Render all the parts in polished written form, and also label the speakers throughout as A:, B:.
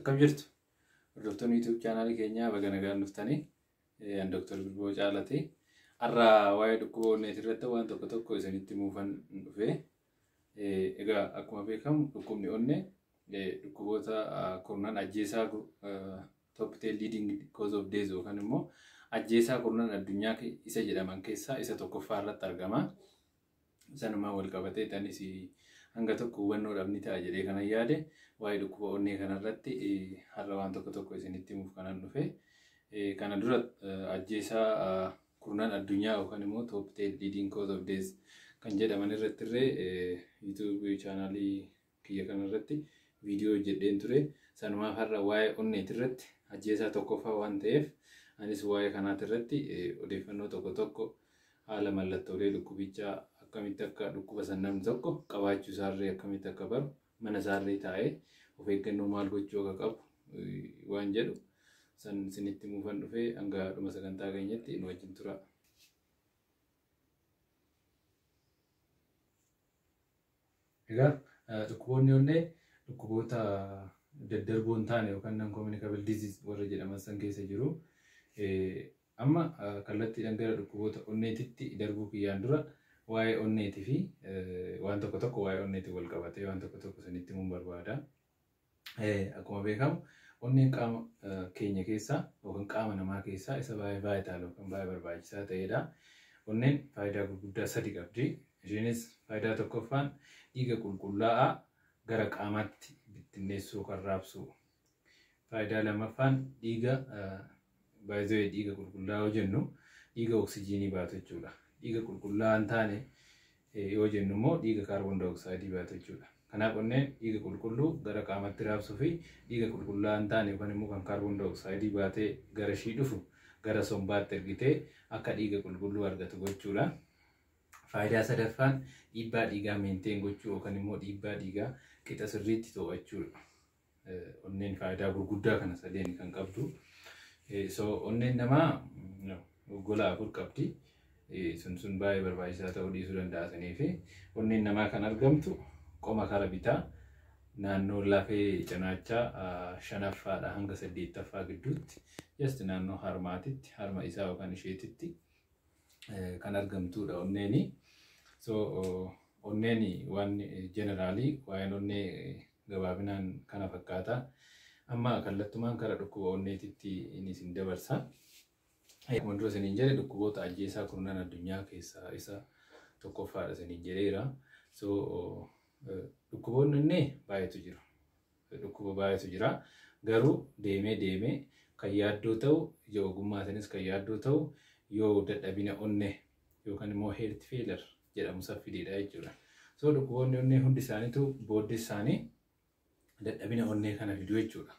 A: Akkam jirtu hordoftoonni YouTube chaanaalii keenyaa baga nagaan dhuftanii an Dr. Bilboo Caalati har'a waa'ee dhukkuba onneetii irratti waan tokko isinitti muufan dhufe. Egaa akkuma beekamu dhukkubni onnee dhukkuboota kurnan ajjeesaa top 10 leading cause of death yookaan immoo ajjeesaa kurnan addunyaa isa jedhaman keessaa isa tokkoffaa irratti argama. Sanumaa wal qabatee tanis hanga tokko hubannoo dhabni ta'a jedhee kana yaade waa'ee dhukkuba onnee kanarratti har'a waan tokko isinitti muuf kanan dhufe. Kana dura ajjeesaa kurnan addunyaa yookaan immoo top 10 leading cause of death kan jedhaman irratti YouTube chaanaalii kiyya kanarratti viidiyoo jedheen ture. Sanumaaf har'a waa'ee onneetii irratti ajjeesaa tokkoffaa waan ta'eef anis waa'ee kanaati irratti odeeffannoo tokko haala mallattoolee dhukkubichaa akkamitti akka dhukkuba san namni tokko qabaachuu isaarree akkamitti akka baru mana isaarree taa'ee of eeggannoo maal gochuu akka qabu waan jedhu san isinitti muufan dhufe. Hanga dhuma sagantaa keenyatti nu wajjin tura. Egaa dhukkuboonni onnee dhukkuboota daddarboo hin taane yookaan non-communicable disease warra jedhaman san keessa jiru. Amma kallattiidhaan gara dhukkuboota onneetitti darbuu kiyyaan dura waa'ee onneetii fi waan tokko waa'ee onneetii wal qabatee waan tokko isinitti himuun barbaada. Akkuma beekamu onneen qaama keenya keessaa yookaan qaama namaa keessaa isa baay'ee vaayitaal yookaan baay'ee barbaachisaa ta'edha. Onneen faayidaa gurguddaa sadi qabdi. Isheenis faayidaa tokkoffaan dhiiga qulqullaa'aa gara qaamaatti bittinneessuu kan raabsu. Faayidaa lammaffaan dhiiga qulqullaa'aa jennu dhiiga oksijiinii baatu jechuudha. Dhiiga qulqullaa'aa hin taane yoo jennu immoo dhiiga kaarboon daayoksayidii baatu jechuudha. Kanaaf onneen dhiiga qulqulluu gara qaamatti raabsuu fi dhiiga qulqullaa'aa hin taane yookaan immoo kan kaarboon daayoksayidii baatee gara ishii dhufu gara sombaatti ergitee akka dhiiga qulqulluu argatu gochuudha. Faayidaa sadaffaan dhiibbaa dhiigaa meenteen gochuu yookaan immoo dhiibbaa dhiigaa qixa sirriitti to'achuudha. Onneen faayidaa gurguddaa kana sadeen kan qabdu. Onneen namaa gola afur qabdi. Sun baay'ee barbaachisaa ta'uu dhiisuu danda'atanii fi onneen namaa kan argamtu qoma kara bitaa naannoo lafee cinaachaa 5ffaadha hanga 8ffaa gidduutti just naannoo harmaatitti harma isaa yookaan isheetitti kan argamtudha onneeni. Onneeni waan jeneraalii waa'een onnee gabaabinaan kana fakkaata. Amma kallattumaan kara dhukkuba onneetitti isin dabarsa. Akkuma dura isiniin jedhe dhukkuboota ajjeesaa kurnan addunyaa keessaa isa tokkoffaadha isiniin jedheera. Dhukkuboonni onnee baay'eetu jira. Dhukkuba baay'eetu jira. Garuu deemee kan yaaddoo ta'u ija ogummaatiinis kan yaaddoo ta'u yoo dadhabina onnee yookaan immoo heart failure jedhamu saffideedha jechuudha. Dhukkuboonni onnee hundi isaaniitu booddee isaanii dadhabina onnee kana fidu jechuudha.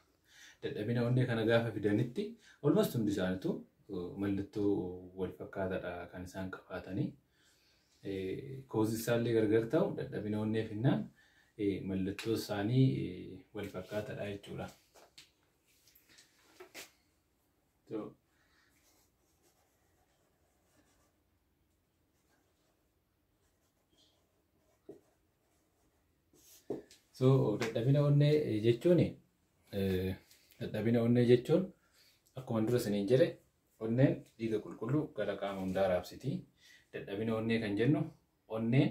A: Dadhabina onnee kana gaafa fidanitti almost hundi isaaniitu mallattoo wal fakkaataadha kan isaan qabaatanii. Koozii isaallee gargar ta'u dadhabina onnee finnaan mallattoo isaanii wal fakkaataadha jechuudha. Dadhabina onnee jechuun akkuma dura isiniin jedhe onneen dhiiga qulqulluu gara qaama hundaa raabsiti. Dadhabina onnee kan jennu onneen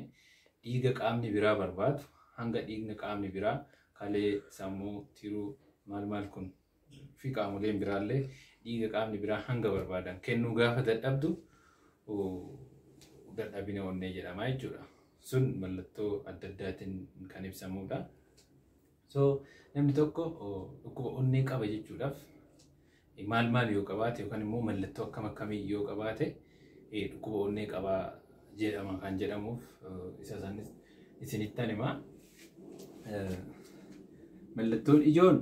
A: dhiiga qaamni biraa barbaadu hanga dhiigni qaamni biraa kalee sammuu tiruu maal kun fi qaamoleen biraallee dhiiga qaamni biraa hanga barbaadan kennuu gaafa dadhabdu dadhabina onnee jedhama jechuudha. Sun mallattoo adda addaatiin kan ibsamudha. Namni tokko dhukkuba onnee qaba jechuudhaaf maal yoo qabaate yookaan immoo mallattoo akkam akkamii yoo qabaate dhukkuba onnee qabaa jedhama kan jedhamuuf isa sanis isinittan himaa. Mallattoon ijoon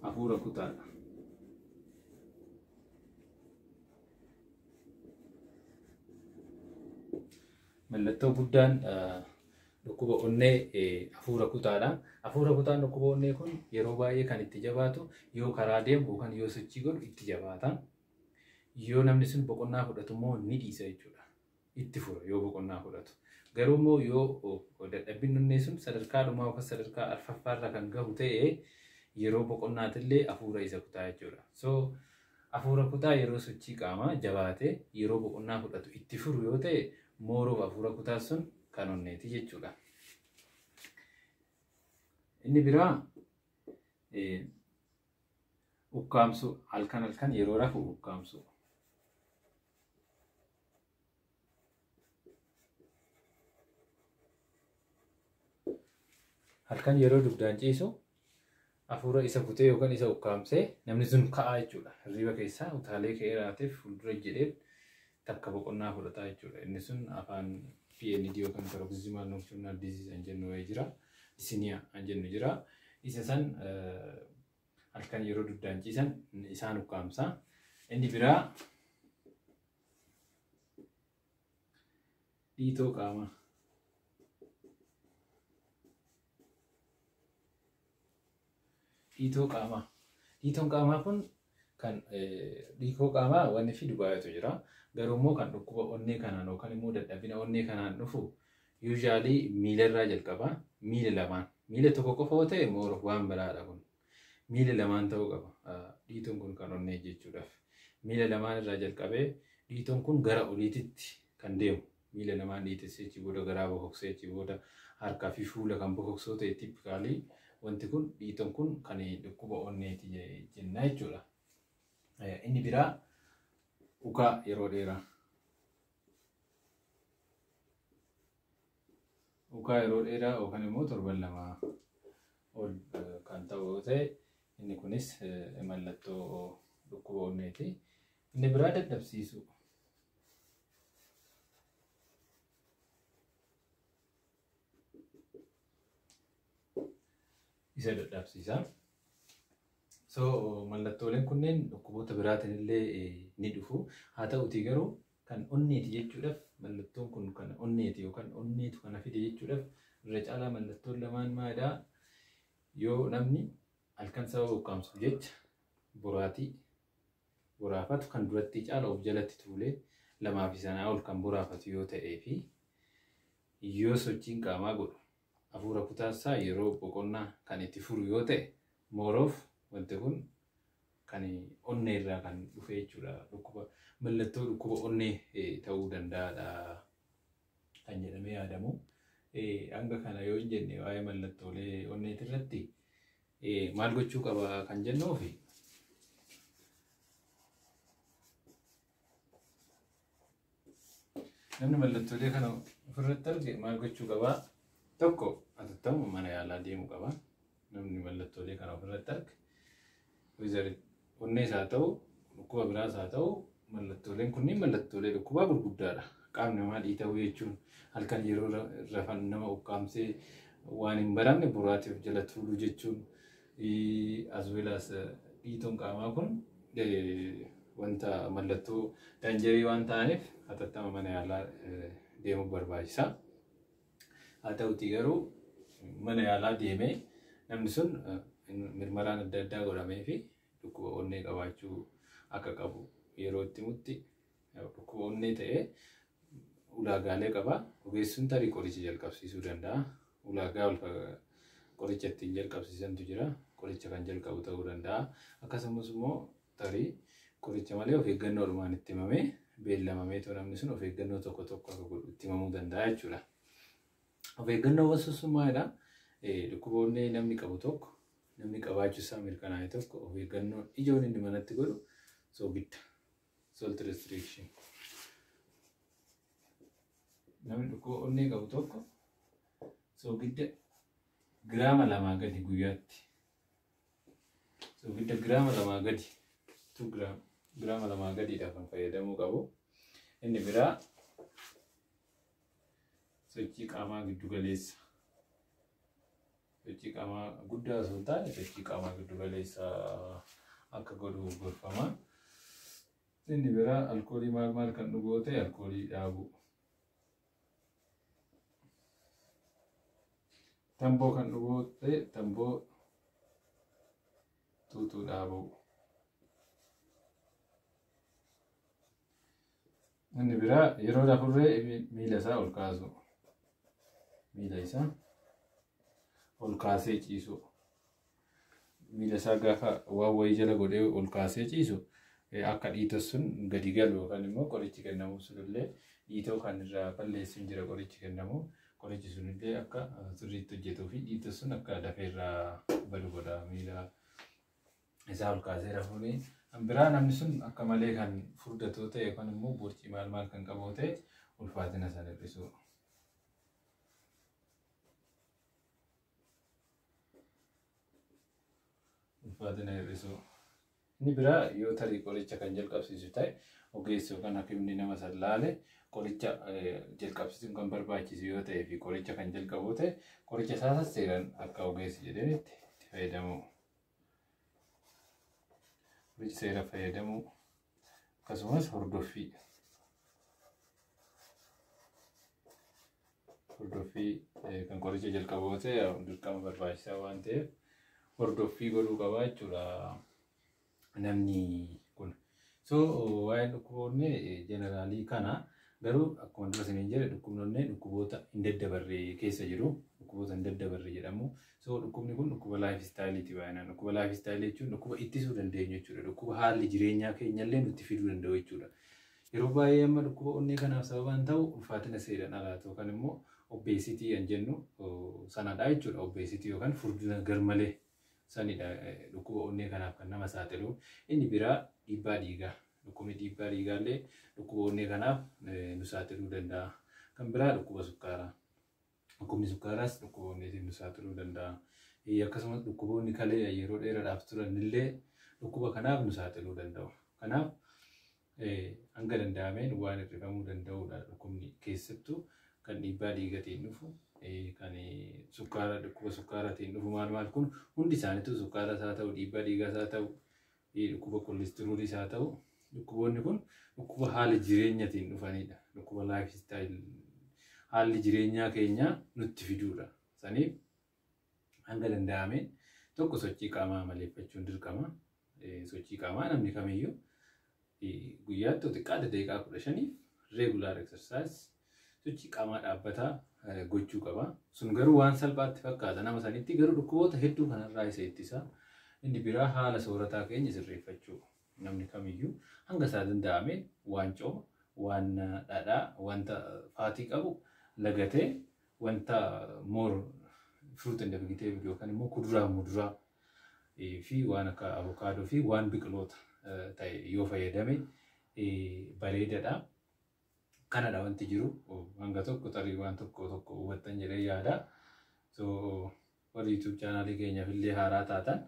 A: hafuura kutaadha. Mallattoo guddaan dhukkuba onnee hafuura kutaadha. Hafuura kutaan dhukkuba onnee kun yeroo baay'ee kan itti jabaatu yoo karaa deemu yookaan yoo sochii godhu itti jabaata. Yoo namni sun boqonnaa fudhatu immoo ni dhiisa jechuudha. Itti fura yoo boqonnaa fudhatu. Garuu immoo yoo dadhabbiin onnee sun sadarkaa dhumaa yookaan sadarkaa arfaffaarra kan gahu ta'e yeroo boqonnaatillee hafuura isa kutaa jechuudha. So hafuura kutaa yeroo sochii qaamaa jabaatee yeroo boqonnaa fudhatu itti furu yoo ta'e mooroof hafuura kutaa sun kan onneeti jechuudha. Inni biraa ukkaamsu halkan yeroo rafu ukkaamsu. Halkan yeroo dugdaan ciisu hafuura isa kutee yookaan isa ukkaamsee namni sun ka'aa jechuudha. Hirriba keessaa utaalee ka'ee raateef fuuldura jedhee takka boqonnaa fudhataa jechuudha. Inni sun afaan PND yookaan paroxysmal nocturnal disease kan jennu jira. Dyspnea kan jennu jira. Isa san halkan yeroo dugdaan ciisan isaan ukkaamsa. Inni biraa dhiitoo qaamaa. Dhiitoo qaamaa. Dhiitoon qaamaa kun kan dhiikoo qaamaa wanni fidu baay'atu jira. Garuu immoo kan dhukkuba onnee kanaan yookaan immoo dadhabina onnee kanaan dhufu usually miila irraa jalqaba. Miila lamaan. Miila tokko qofa yoo ta'e mooroof waan biraadha kun. Miila lamaan ta'uu qaba. Dhiitoon kun kan onnee jechuudhaaf. Miila lamaan irraa jalqabee dhiitoon kun gara oliititti kan deemu. Miila lamaan dhiitessee achi booda garaa bokoksee achi booda harkaa fi fuula kan bokoksoo ta'e tippikaalii wanti kun dhiitoon kun kan dhukkuba onneeti jenna jechuudha. Inni biraa ukaa yeroo dheeraa. Ukaa yeroo dheeraa yookaan immoo torban lamaa ol kan ta'u yoo ta'e inni kunis mallattoo dhukkuba onneeti. Inni biraa dadhabsiisuu. Isa dadhabsiisa. So mallattooleen kunneen dhukkuboota biraatiin illee ni dhufu. Haa ta'utii garuu kan onneeti jechuudhaaf mallattoon kun kan onneeti yookaan onneetu kana fide jechuudhaaf irra caalaa mallattoon lamaan maalidhaa? Yoo namni halkan sababa ukkaamsuuf jecha boraafatu kan duratti caala of jalatti tuulee lamaa fi sanaa ol kan boraafatu yoo ta'ee fi yoo sochiin qaamaa godhu hafuura kutaasaa yeroo boqonnaa kan itti furu yoo ta'e mooroof wanti kun kan onnee irraa kan dhufe jechuudha. Mallattoo dhukkuba onnee ta'uu danda'aadha kan jedhamee yaadamu. Hanga kana yoo hin jenne waa'ee mallattoolee onneeti irratti maal gochuu qaba kan jennuufi namni mallattoolee kana ofirratti arge maal gochuu qaba? Tokko atattamu mana yaalaa deemuu qaba. Namni mallattoolee kana ofirratti arge onnees haa ta'u dhukkuba biraas haa ta'u mallattooleen kunniin mallattoolee dhukkubaa gurguddaadha. Qaamni namaa dhiita'uu jechuun halkan yeroo rafan nama ukkaamsee waan hin baramne boraatiif jala tuuluu jechuun as well as dhiitoon qaamaa kun wanta mallattoo daanjarii waan ta'aniif atattama mana yaalaa deemuu barbaachisa. Haa ta'utii garuu mana yaalaa deemee namni sun mirmaraan adda addaa godhamee fi dhukkuba onnee qabaachuu akka qabu yeroo itti mutti dhukkuba onnee ta'ee ulaagaalee qaba. Ogeessuun tarii qoricha jalqabsiisuu danda'a. Ulaagaa qoricha ittiin jalqabsiisantu jira. Qoricha kan jalqabu ta'uu danda'a. Akkasumas immoo tarii qoricha malee of eeggannoo dhumaan itti himamee beellamamee ta'u namni sun of eeggannoo tokko tokko akka godhu itti himamuu danda'a jechuudha. Of eeggannoo wasusummaadha. Dhukkuba onnee namni qabu tokko namni qabaachuu isaa mirkanaa'e tokko of eeggannoo ijoon inni manatti godhu soogidda. Salt restriction. Namni dhukkuba onnee qabu tokko soogidda giraama 2 gadi guyyaatti. Soogidda giraama 2 gadi 2 giraama 2 gadiidhaaf kan fayyadamuu qabu. Inni biraa sochii qaamaa giddu galeessa. Sochii qaamaa guddaa osoo hin taane sochii qaamaa giddu galeessa akka godhu gorfama. Inni biraa alkoolii maal kan dhuguu ta'e alkoolii dhaabuu. Tamboo kan dhuguu ta'e tamboo tuutuu dhaabuu. Inni biraa yeroo dafurree miila isaa ol kaasu. Miila isaa ol kaasee ciisu. miila isaa gaafa waan wayii jala godhee ol kaasee ciisu akka dhiita sun gadi galu yookaan immoo qorichi kennamu sunillee dhiitoo kan irraa balleessu hin jira qorichi kennamu. Qorichi sunillee akka sirriitti hojjetuu fi dhiita sun akka dafee irraa balu godha miila isaa ol kaasee rafuuni. Kan biraa namni sun akka malee kan furdatoo ta'e yookaan immoo borcii maal kan qabu ta'e ulfaatina sana hir'isu. Ulfaatina hir'isu. Inni biraa yoo tarii qoricha kan jalqabsiisu ta'e ogeessi yookaan hakimni nama san laale qoricha jalqabsiisuun kan barbaachisu yoo ta'e fi qoricha kan jalqabu ta'e qoricha isaa seeraan akka ogeessi jedheen itti fayyadamu. Qoricha seera fayyadamu akkasumas hordoffii kan qoricha jalqabu ta'e dirqama barbaachisaa waan ta'eef hordoffii godhuu qaba jechuudha namni kun. So waa'een dhukkuboonni jeneraalii kana garuu akkuma dura isiniin jedhe dhukkubnoonni dhukkuboota hin daddabarre keessa jiru. Dhukkuboota hin daddabarre jedhamu. So dhukkubni kun dhukkuba laayif istaayiliiti baay'inaan. Dhukkuba laayif istaayilii jechuun dhukkuba ittisuu dandeenyu jechuudha. Dhukkuba haalli jireenyaa keenyallee nutti fiduu danda'u jechuudha. Yeroo baay'ee amma dhukkuba onnee kanaaf sababaan ta'u ulfaatina seeraan alaatu yookaan immoo obbeesitii kan jennu sanadha jechuudha. Obbeesitii yookaan furdina garmalee sanidha dhukkuba onnee kanaaf kan nama saaxilu. Inni biraa dhiibbaa dhiigaa. Dhukkubni dhiibbaa dhiigaallee dhukkuba onnee kanaaf nu saaxiluu danda'a. Kan biraa dhukkuba sukkaaraa. Dhukkubni sukkaaraas dhukkuba onneetiin nu saaxiluu danda'a. Akkasumas dhukkuboonni kalee yeroo dheeraadhaaf turan illee dhukkuba kanaaf nu saaxiluu danda'u. Kanaaf hanga danda'ameen waan hir'ifamuu danda'udha dhukkubni keessattuu kan dhiibbaa dhiigaatiin dhufu. Kan dhukkuba sukkaaraatiin dhufu maal kun hundi isaaniitu sukkaaras haa ta'u dhiibbaa dhiigaas haa ta'u dhukkuba koolesterooliis haa ta'u dhukkuboonni kun dhukkuba haala jireenyaatiin dhufanidha. Dhukkuba laayif istaayil haalli jireenyaa keenya nutti fiduudha. Saniif hanga danda'ameen tokko sochii qaamaa maleeffachuun dirqama. Sochii qaamaa namni kamiyyuu guyyaatti xiqqaate daqiiqaa 15 regular exercise sochii qaamaa dhaabbataa gochuu qaba. Sun garuu waan salphaatti fakkaata nama sanitti garuu dhukkuboota hedduu kanarraa isa ittisa. Inni biraa haala soorataa keenya sirreeffachuu. Namni kamiyyuu hanga isaa danda'ameen waan cooma, waan dhadhaa, wanta faatii qabu lagatee wanta more fruit and vegetable yookaan immoo kuduraa muduraa fi waan akka avokaadoo fi waan biqiloota ta'e yoo fayyadame bareedaadha. Kanadha wanti jiru hanga tokko tarii waan tokko hubattan jedhee yaada. So warri YouTube chaanaalii keenyaaf illee haaraa taatan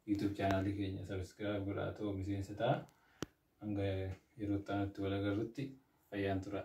A: YouTube chaanaalii keenya subscribe godhaa ta'uu miseensa ta'a. Hanga yeroo itti wal agarrutti fayyaan tura.